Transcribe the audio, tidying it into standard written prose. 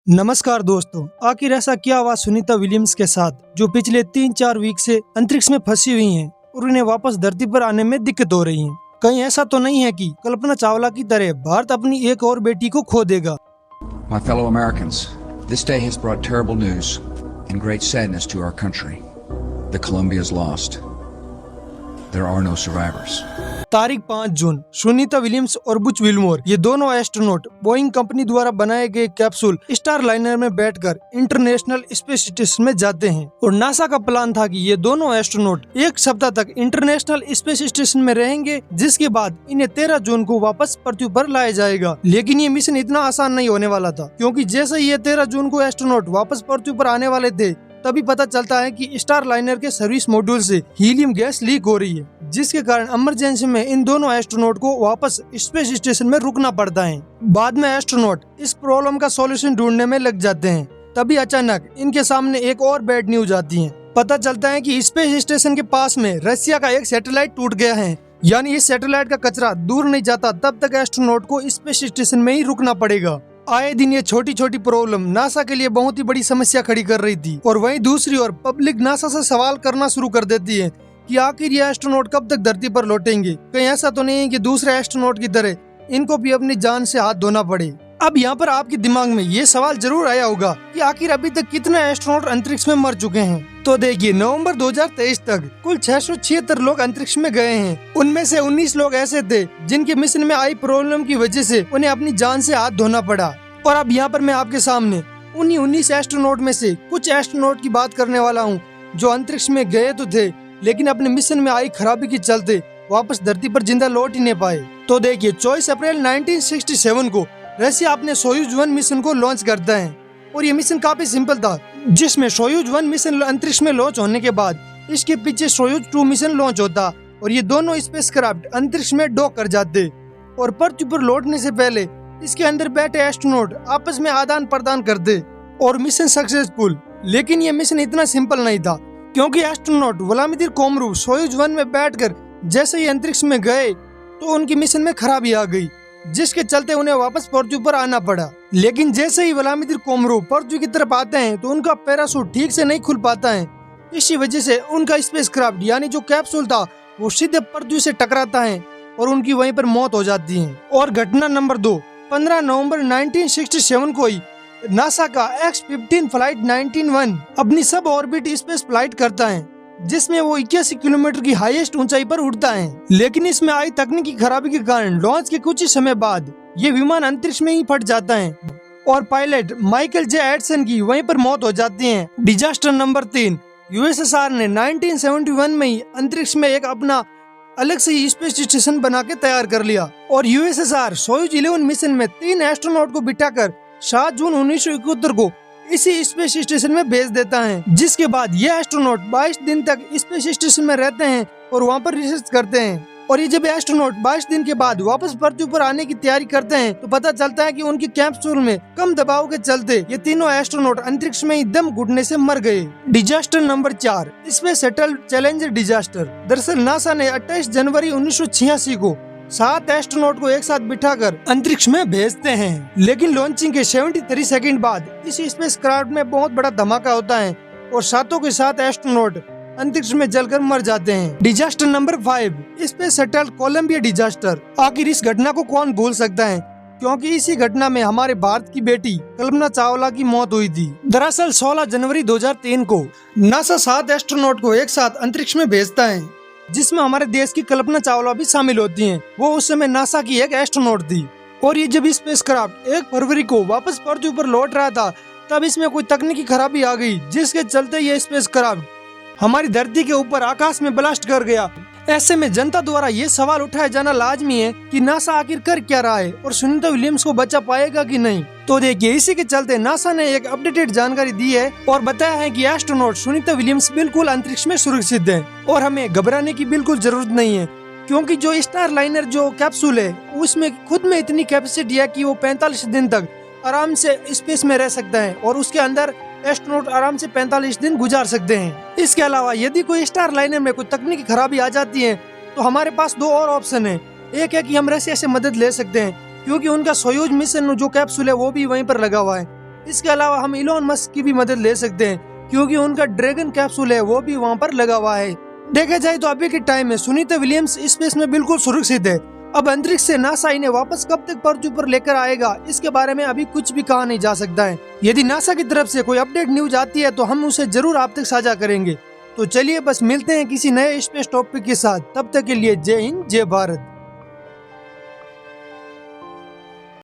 नमस्कार दोस्तों, आखिर ऐसा क्या हुआ सुनीता विलियम्स के साथ जो पिछले 3-4 वीक से अंतरिक्ष में फंसी हुई हैं और उन्हें वापस धरती पर आने में दिक्कत हो रही है। कहीं ऐसा तो नहीं है कि कल्पना चावला की तरह भारत अपनी एक और बेटी को खो देगा। My fellow Americans, this day has brought terrible news and great sadness to our country. The Columbia is lost. There are no survivors. तारीख 5 जून सुनीता विलियम्स और बुच विल्मोर ये दोनों एस्ट्रोनॉट बोइंग कंपनी द्वारा बनाए गए कैप्सूल स्टार लाइनर में बैठकर international space station में जाते हैं और नासा का प्लान था कि ये दोनों एस्ट्रोनॉट एक सप्ताह तक इंटरनेशनल स्पेस स्टेशन में रहेंगे, जिसके बाद इन्हें 13 जून को वापस पृथ्वी पर लाया जाएगा। लेकिन ये मिशन इतना आसान नहीं होने वाला था, क्योंकि जैसे ही ये 13 जून को एस्ट्रोनॉट वापस पृथ्वी पर आने वाले थे, तभी पता चलता है कि स्टार लाइनर के सर्विस मॉड्यूल से हीलियम गैस लीक हो रही है, जिसके कारण इमरजेंसी में इन दोनों एस्ट्रोनॉट को वापस स्पेस स्टेशन में रुकना पड़ता है। बाद में एस्ट्रोनॉट इस प्रॉब्लम का सॉल्यूशन ढूंढने में लग जाते हैं। तभी अचानक इनके सामने एक और बैड न्यूज आती है। पता चलता है कि स्पेस स्टेशन के पास में रशिया का एक सैटेलाइट टूट गया है, यानी इस सैटेलाइट का कचरा दूर नहीं जाता, तब तक एस्ट्रोनॉट को स्पेस स्टेशन में ही रुकना पड़ेगा। आए दिन ये छोटी छोटी प्रॉब्लम नासा के लिए बहुत ही बड़ी समस्या खड़ी कर रही थी, और वहीं दूसरी ओर पब्लिक नासा से सवाल करना शुरू कर देती है कि आखिर ये एस्ट्रोनॉट कब तक धरती पर लौटेंगे। कहीं ऐसा तो नहीं है कि दूसरे एस्ट्रोनॉट की तरह इनको भी अपनी जान से हाथ धोना पड़े। अब यहाँ पर आपके दिमाग में ये सवाल जरूर आया होगा कि आखिर अभी तक कितने एस्ट्रोनॉट अंतरिक्ष में मर चुके हैं। तो देखिए, नवंबर 2023 तक कुल 676 लोग अंतरिक्ष में गए हैं। उनमें से 19 लोग ऐसे थे जिनके मिशन में आई प्रॉब्लम की वजह से उन्हें अपनी जान से हाथ धोना पड़ा। और अब यहाँ पर मैं आपके सामने उन्हीं 19 एस्ट्रोनॉट में से कुछ एस्ट्रोनॉट की बात करने वाला हूँ जो अंतरिक्ष में गए तो थे, लेकिन अपने मिशन में आई खराबी के चलते वापस धरती पर जिंदा लौट ही नहीं पाए। तो देखिए, 24 अप्रैल 1967 को रशिया अपने सोयूज 1 मिशन को लॉन्च करता है, और ये मिशन काफी सिंपल था, जिसमें सोयूज 1 मिशन अंतरिक्ष में लॉन्च होने के बाद इसके पीछे सोयूज 2 मिशन लॉन्च होता, और ये दोनों स्पेसक्राफ्ट अंतरिक्ष में डॉक कर जाते, और पृथ्वी पर लौटने से पहले इसके अंदर बैठे एस्ट्रोनॉट आपस में आदान प्रदान करते और मिशन सक्सेसफुल। लेकिन ये मिशन इतना सिंपल नहीं था, क्योंकि एस्ट्रोनॉट व्लादिमीर कोमरोव सोयूज 1 में बैठकर जैसे ही अंतरिक्ष में गए तो उनकी मिशन में खराबी आ गई, जिसके चलते उन्हें वापस पृथ्वी पर आना पड़ा। लेकिन जैसे ही व्लादिमीर कोमरोव पृथ्वी की तरफ आते हैं तो उनका पैराशूट ठीक से नहीं खुल पाता है। इसी वजह से उनका स्पेसक्राफ्ट यानी जो कैप्सूल था वो सीधे पृथ्वी से टकराता है और उनकी वहीं पर मौत हो जाती है। और घटना नंबर 2, 15 नवंबर 1967 को ही नासा का X-15 फ्लाइट 19-1 अपनी सब ऑर्बिट स्पेस फ्लाइट करता है, जिसमें वो 81 किलोमीटर की हाईएस्ट ऊंचाई पर उड़ता है। लेकिन इसमें आई तकनीकी खराबी के कारण लॉन्च के कुछ ही समय बाद ये विमान अंतरिक्ष में ही फट जाता है और पायलट माइकल जे एडसन की वहीं पर मौत हो जाती है। डिजास्टर नंबर 3, यूएसएसआर ने 1971 में ही अंतरिक्ष में एक अपना अलग से ही स्पेस स्टेशन बना के तैयार कर लिया, और यूएसएसआर सोयूज 11 मिशन में 3 एस्ट्रोनॉट को बिठाकर 7 जून 1971 को इसी स्पेस स्टेशन में भेज देता है, जिसके बाद ये एस्ट्रोनॉट 22 दिन तक स्पेस स्टेशन में रहते हैं और वहाँ पर रिसर्च करते हैं। और ये जब एस्ट्रोनॉट 22 दिन के बाद वापस पृथ्वी पर आने की तैयारी करते हैं तो पता चलता है कि उनकी कैप्सूल में कम दबाव के चलते ये तीनों एस्ट्रोनॉट अंतरिक्ष में ही दम घुटने से मर गए। Disaster number 4, space shuttle challenger disaster. दरअसल नासा ने 28 जनवरी 1986 को 7 एस्ट्रोनॉट को एक साथ बिठाकर अंतरिक्ष में भेजते हैं, लेकिन लॉन्चिंग के 73 सेकंड बाद इस स्पेसक्राफ्ट में बहुत बड़ा धमाका होता है और सातों के 7 एस्ट्रोनॉट अंतरिक्ष में जलकर मर जाते हैं। Disaster number 5, space shuttle Columbia disaster. आखिर इस घटना को कौन भूल सकता है, क्योंकि इसी घटना में हमारे भारत की बेटी कल्पना चावला की मौत हुई थी। दरअसल 16 जनवरी 2003 को नासा 7 एस्ट्रोनॉट को एक साथ अंतरिक्ष में भेजता है, जिसमें हमारे देश की कल्पना चावला भी शामिल होती हैं। वो उस समय नासा की एक एस्ट्रोनॉट थी, और ये जब स्पेसक्राफ्ट 1 फरवरी को वापस पृथ्वी पर लौट रहा था तब इसमें कोई तकनीकी खराबी आ गई, जिसके चलते ये स्पेसक्राफ्ट हमारी धरती के ऊपर आकाश में ब्लास्ट कर गया। ऐसे में जनता द्वारा ये सवाल उठाया जाना लाजमी है कि नासा आखिर कर क्या रहा है और सुनीता विलियम्स को बचा पाएगा कि नहीं। तो देखिए, इसी के चलते नासा ने एक अपडेटेड जानकारी दी है और बताया है कि एस्ट्रोनॉट सुनीता विलियम्स बिल्कुल अंतरिक्ष में सुरक्षित है और हमें घबराने की बिल्कुल जरूरत नहीं है, क्योंकि जो स्टार लाइनर जो कैप्सूल है उसमें खुद में इतनी कैपेसिटी है कि वो 45 दिन तक आराम से स्पेस में रह सकता है और उसके अंदर एस्ट्रोनॉट आराम से 45 दिन गुजार सकते हैं। इसके अलावा यदि कोई स्टार लाइनर में कोई तकनीकी खराबी आ जाती है तो हमारे पास 2 और ऑप्शन है। एक है कि हम रशिया से मदद ले सकते हैं, क्योंकि उनका सोयूज मिशन जो कैप्सूल है वो भी वहीं पर लगा हुआ है। इसके अलावा हम इलोन मस्क की भी मदद ले सकते हैं, क्योंकि उनका ड्रैगन कैप्सूल है वो भी वहाँ पर लगा हुआ है। देखा जाए तो अभी के टाइम में सुनीता विलियम्स स्पेस में बिल्कुल सुरक्षित है। अब अंतरिक्ष से नासा इन्हें वापस कब तक पृथ्वी पर लेकर आएगा, इसके बारे में अभी कुछ भी कहा नहीं जा सकता है। यदि नासा की तरफ से कोई अपडेट न्यूज आती है तो हम उसे जरूर आप तक साझा करेंगे। तो चलिए बस मिलते हैं किसी नए स्पेस टॉपिक के साथ, तब तक के लिए जय हिंद जय भारत।